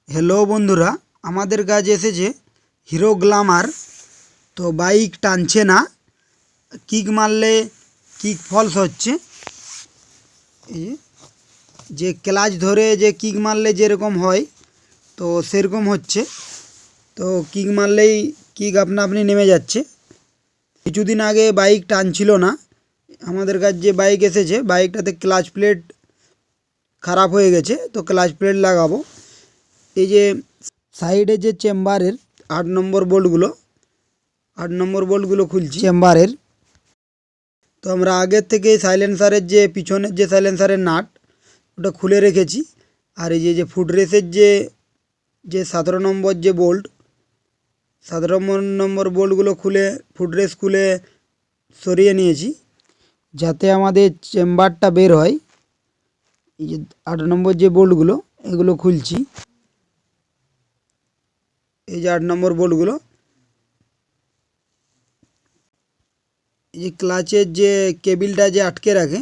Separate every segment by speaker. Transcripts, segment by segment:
Speaker 1: Hello বন্ধুরা, আমাদের কাছে এসেছে হিরো গ্ল্যামার। তো বাইক টানছে না, কিক মারলে কিক ফলস হচ্ছে। এই যে ক্লাচ ধরে যে কিক মারলে যেরকম হয়, তো সেরকম হচ্ছে। তো কিক মারলেই কিক আপনা আপনি নেমে যাচ্ছে। কিছুদিন আগে বাইক টানছিল না, আমাদের কাছে যে বাইক এসেছে বাইকটাতে ক্লাচ প্লেট খারাপ হয়ে গেছে, তো ক্লাচ প্লেট লাগাবো। এই যে সাইডে যে চেম্বারের 8 নম্বর বোল্টগুলো খুলছি চেম্বারের। তো আমরা আগের থেকে সাইলেন্সারের যে পিছনের যে সাইলেন্সারের নাট ওটা খুলে রেখেছি। আর এই যে ফুট রেসের যে যে 17 নম্বর যে বোল্ট, 17 নম্বর বোল্টগুলো খুলে ফুট রেস খুলে সরিয়ে নিয়েছি, যাতে আমাদের চেম্বারটা বের হয়। এই যে 8 নম্বর যে বোল্টগুলো এগুলো খুলছি। এই যে 8 নম্বর বোল্টগুলো, এই যে ক্লাচের যে কেবিলটা যে আটকে রাখে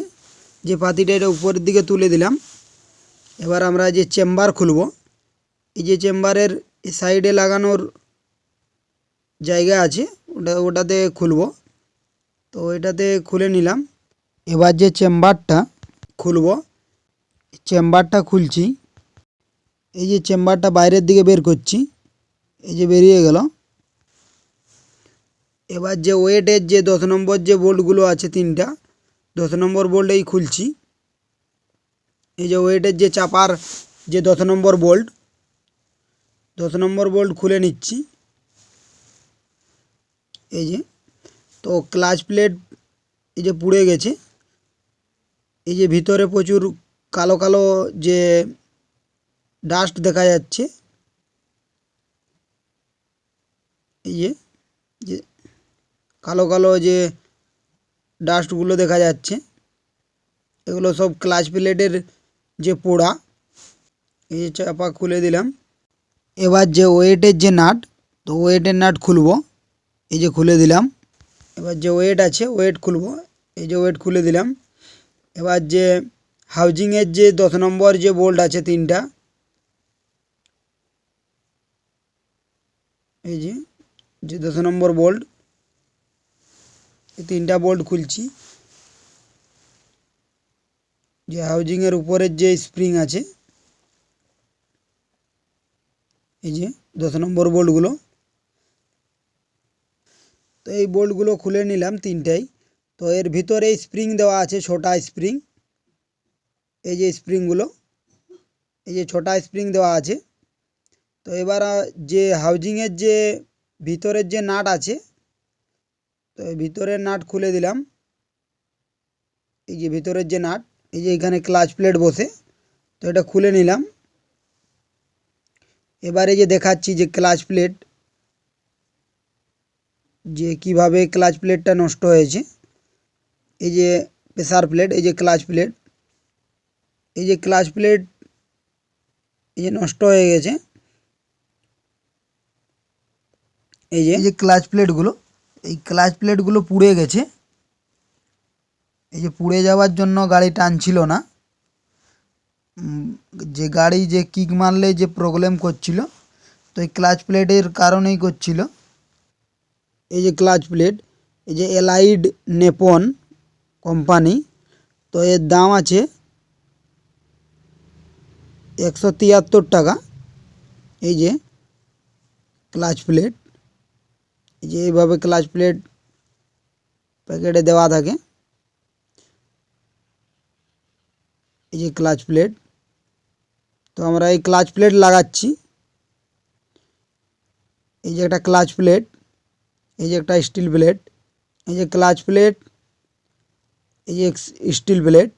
Speaker 1: যে পাতিটা, এটা উপরের দিকে তুলে দিলাম। এবার আমরা যে চেম্বার খুলব, এই যে চেম্বারের সাইডে লাগানোর জায়গা আছে ওটাতে খুলব। তো এটাতে খুলে নিলাম। এবার যে চেম্বারটা খুলব, চেম্বারটা খুলছি। এই যে চেম্বারটা বাইরের দিকে বের করছি, এই যে বেরিয়ে গেল। এবার যে ওয়েটের যে 10 নম্বর যে বোল্টগুলো আছে তিনটা, 10 নম্বর বোল্ট এই খুলছি। এই যে ওয়েটের যে চাপার যে 10 নম্বর বোল্ট, 10 নম্বর বোল্ট খুলে নিচ্ছি। এই যে তো ক্লাচ প্লেট এই যে পুড়ে গেছে, এই যে ভিতরে প্রচুর কালো কালো যে ডাস্ট দেখা যাচ্ছে। এই যে কালো কালো যে ডাস্টগুলো দেখা যাচ্ছে, এগুলো সব ক্লাচ প্লেটের যে পোড়া। এই যে চাপা খুলে দিলাম। এবার যে ওয়েটের যে নাট, তো ওয়েটের নাট খুলব। এই যে খুলে দিলাম। এবার যে ওয়েট আছে ওয়েট খুলব, এই যে ওয়েট খুলে দিলাম। এবার যে হাউজিংয়ের যে 10 নম্বর যে বোল্ট আছে তিনটা, এই যে 10 নম্বর বোল্ট, এই তিনটা বোল্ট খুলছি। যে হাউজিংয়ের উপরের যে স্প্রিং আছে, এই যে 10 নম্বর বোল্টগুলো, তো এই বোল্টগুলো খুলে নিলাম তিনটাই। তো এর ভিতরে স্প্রিং দেওয়া আছে, ছোটা স্প্রিং। এই যে স্প্রিংগুলো, এই যে ছোটা স্প্রিং দেওয়া আছে। তো এবার যে হাউজিংয়ের যে ভিতরের যে নাট আছে, তো এই ভিতরের নাট খুলে দিলাম। এই যে ভিতরের যে নাট, এই যে এখানে ক্লাচ প্লেট বসে, তো এটা খুলে নিলাম। এবারে যে দেখাচ্ছি যে ক্লাচ প্লেট, যে কিভাবে ক্লাচ প্লেটটা নষ্ট হয়েছে। এই যে প্রেসার প্লেট, এই যে ক্লাচ প্লেট, এই যে ক্লাচ প্লেট এই যে নষ্ট হয়ে গেছে। এই যে ক্লাচ প্লেটগুলো, এই ক্লাচ প্লেটগুলো পুড়ে গেছে। এই যে পুড়ে যাওয়ার জন্য গাড়ি টানছিল না। যে গাড়ি যে কিক মারলে যে প্রবলেম করছিল, তো এই ক্লাচ প্লেটের কারণেই করছিল। এই যে ক্লাচ প্লেট, এই যে এলাইড নেপন কোম্পানি, তো এর দাম আছে 173 টাকা। এই যে ক্লাচ প্লেট, এই যে এইভাবে ক্লাচ প্লেট প্যাকেটে দেওয়া থাকে। এই যে ক্লাচ প্লেট, তো আমরা এই ক্লাচ প্লেট লাগাচ্ছি। এই যে একটা ক্লাচ প্লেট, এই যে একটা স্টিল প্লেট, এই যে ক্লাচ প্লেট, এই যে স্টিল প্লেট,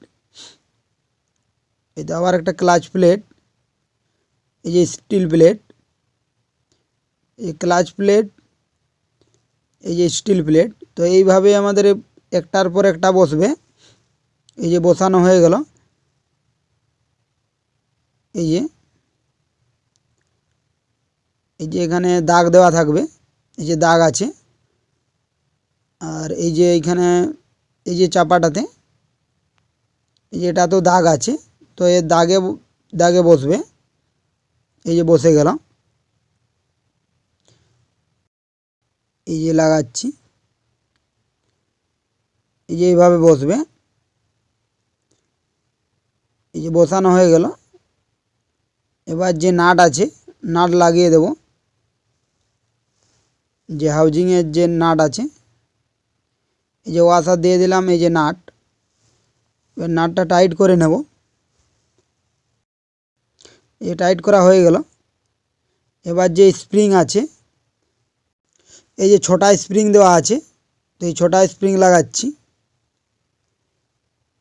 Speaker 1: এই তো আবার একটা ক্লাচ প্লেট, এই যে স্টিল প্লেট, এই ক্লাচ প্লেট, এই যে স্টিল প্লেট। তো এইভাবে আমাদের একটার পর একটা বসবে। এই যে বসানো হয়ে গেল। এই যে এই যে এখানে দাগ দেওয়া থাকবে, এই যে দাগ আছে। আর এই যে এইখানে এই যে চাপাটাতে, এই যে এটা তো দাগ আছে, তো এর দাগে দাগে বসবে। এই যে বসে গেল। এই যে লাগাচ্ছি, এই যে এইভাবে বসবে। এই যে বসানো হয়ে গেল। এবার যে নাট আছে নাট লাগিয়ে দেব, যে হাউজিংয়ের যে নাট আছে। এই যে ওয়াশার দিয়ে দিলাম, এই যে নাট। এবার নাটটা টাইট করে নেব। এই টাইট করা হয়ে গেল। এবার যে স্প্রিং আছে, এই যে ছোটা স্প্রিং দেওয়া আছে, তো এই ছোটা স্প্রিং লাগাচ্ছি।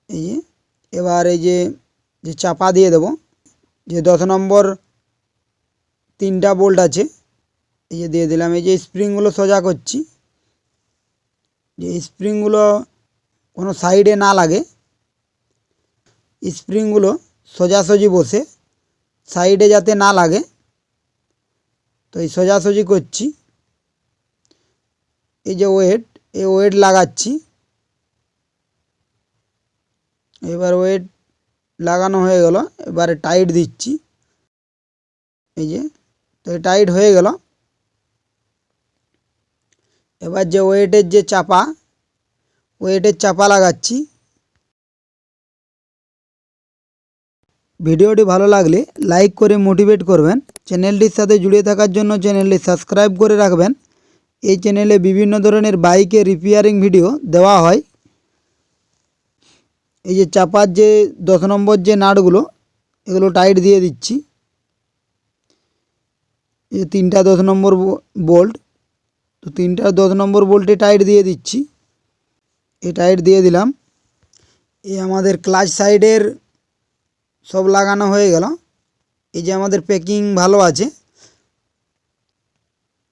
Speaker 1: এই যে এবার এই যে যে চাপা দিয়ে দেব, যে 10 নম্বর 3টা বোল্ট আছে, এই যে দিয়ে দিলাম। এই যে স্প্রিংগুলো সোজা করছি, যে স্প্রিংগুলো কোনো সাইডে না লাগে, স্প্রিংগুলো সোজাসুজি বসে, সাইডে যাতে না লাগে, তো এই সোজাসুজি করছি। এই যে ওয়েট, এই ওয়েট লাগাচ্ছি। এবার ওয়েট লাগানো হয়ে গেল। এবারে টাইট দিচ্ছি। এই যে তো টাইট হয়ে গেল। এবার যে ওয়েটের যে চাপা, ওয়েটের চাপা লাগাচ্ছি। ভিডিওটি ভালো লাগলে লাইক করে মোটিভেট করবেন। চ্যানেলটির সাথে জুড়ে থাকার জন্য চ্যানেলটি সাবস্ক্রাইব করে রাখবেন। এই চ্যানেলে বিভিন্ন ধরনের বাইকের রিপেয়ারিং ভিডিও দেওয়া হয়। এই যে চাপার যে 10 নম্বর যে নাটগুলো, এগুলো টাইট দিয়ে দিচ্ছি। এই যে 3টা 10 নম্বর বোল্ট, তো 3টা 10 নম্বর বোল্টে টাইট দিয়ে দিচ্ছি। এই টাইট দিয়ে দিলাম। এই আমাদের ক্লাচ সাইডের সব লাগানো হয়ে গেল। এই যে আমাদের প্যাকিং ভালো আছে।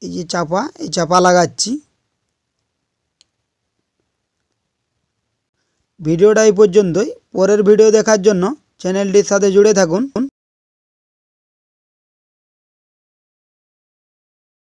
Speaker 1: এই যে চাপা, এই চাপা লাগাচ্ছি। ভিডিওটা এই পর্যন্তই। পরের ভিডিও দেখার জন্য চ্যানেলটির সাথে জুড়ে থাকুন।